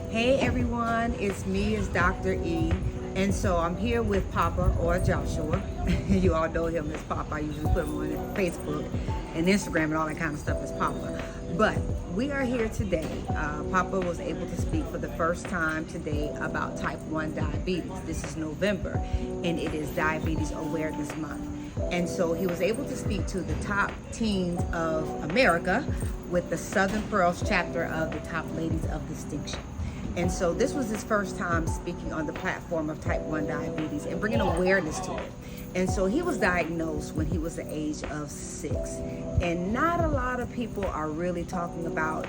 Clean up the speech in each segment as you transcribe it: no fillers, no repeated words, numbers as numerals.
Hey everyone, it's me, it's Dr. E. And so I'm here with Papa or Joshua. You all know him as Papa. I usually put him on Facebook and Instagram and all that kind of stuff as Papa. But we are here today. Papa was able to speak for the first time today about type 1 diabetes. This is November and it is Diabetes Awareness Month. And so he was able to speak to the top teens of America with the Southern Pearls chapter of the Top Ladies of Distinction. And so this was his first time speaking on the platform of type 1 diabetes and bringing awareness to it. And so he was diagnosed when he was the age of 6. And not a lot of people are really talking about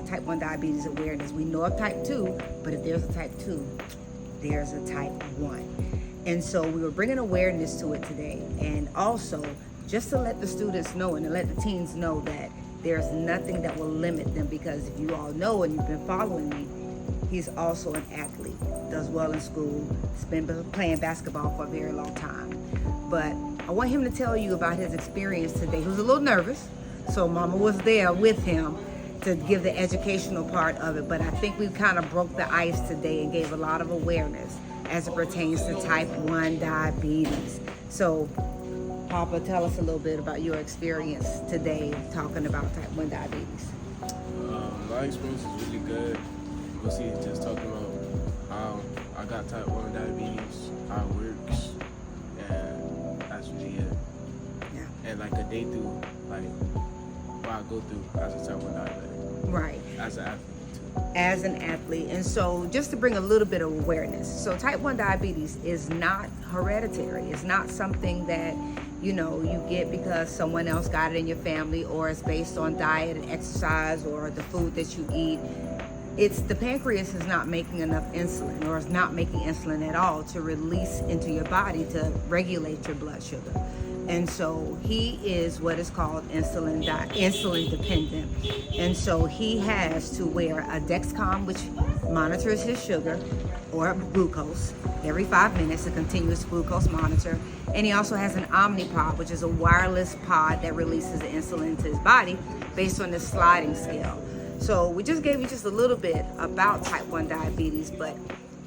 type 1 diabetes awareness. We know of type 2, but if there's a type 2, there's a type 1. And so we were bringing awareness to it today. And also just to let the students know and to let the teens know that there's nothing that will limit them, because if you all know and you've been following me, he's also an athlete, does well in school, has been playing basketball for a very long time. But I want him to tell you about his experience today. He was a little nervous, so Mama was there with him to give the educational part of it. But I think we kind of broke the ice today and gave a lot of awareness as it pertains to type 1 diabetes. So Papa, tell us a little bit about your experience today talking about type 1 diabetes. My experience is really good. Mostly just talking about how I got type 1 diabetes, how it works, and that's really it. Yeah. And like a day through, like what I go through as a type 1 diabetic. Right. As an athlete too. As an athlete. And so just to bring a little bit of awareness. So type 1 diabetes is not hereditary. It's not something that, you get because someone else got it in your family, or it's based on diet and exercise or the food that you eat. It's the pancreas is not making enough insulin, or is not making insulin at all to release into your body to regulate your blood sugar. And so he is what is called insulin dependent. And so he has to wear a Dexcom, which monitors his sugar or glucose every 5 minutes, a continuous glucose monitor. And he also has an Omnipod, which is a wireless pod that releases the insulin to his body based on the sliding scale. So we just gave you just a little bit about type 1 diabetes, but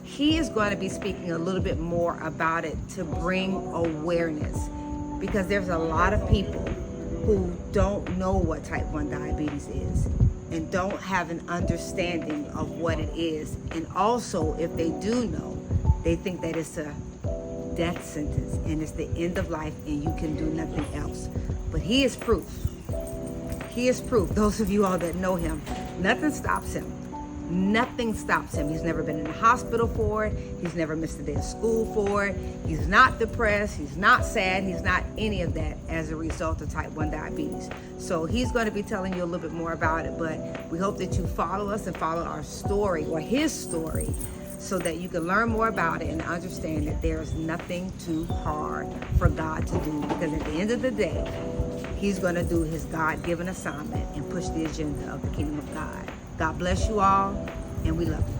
he is going to be speaking a little bit more about it to bring awareness, because there's a lot of people who don't know what type 1 diabetes is and don't have an understanding of what it is. And also, if they do know, they think that it's a death sentence and it's the end of life and you can do nothing else. But he is proof. He is proof. Those of you all that know him, nothing stops him. Nothing stops him. He's never been in the hospital for it. He's never missed a day of school for it. He's not depressed. He's not sad. He's not any of that as a result of type 1 diabetes. So he's going to be telling you a little bit more about it, but we hope that you follow us and follow our story, or his story, so that you can learn more about it and understand that there is nothing too hard for God to do, because at the end of the day, he's going to do his God-given assignment and push the agenda of the kingdom of God. God bless you all, and we love you.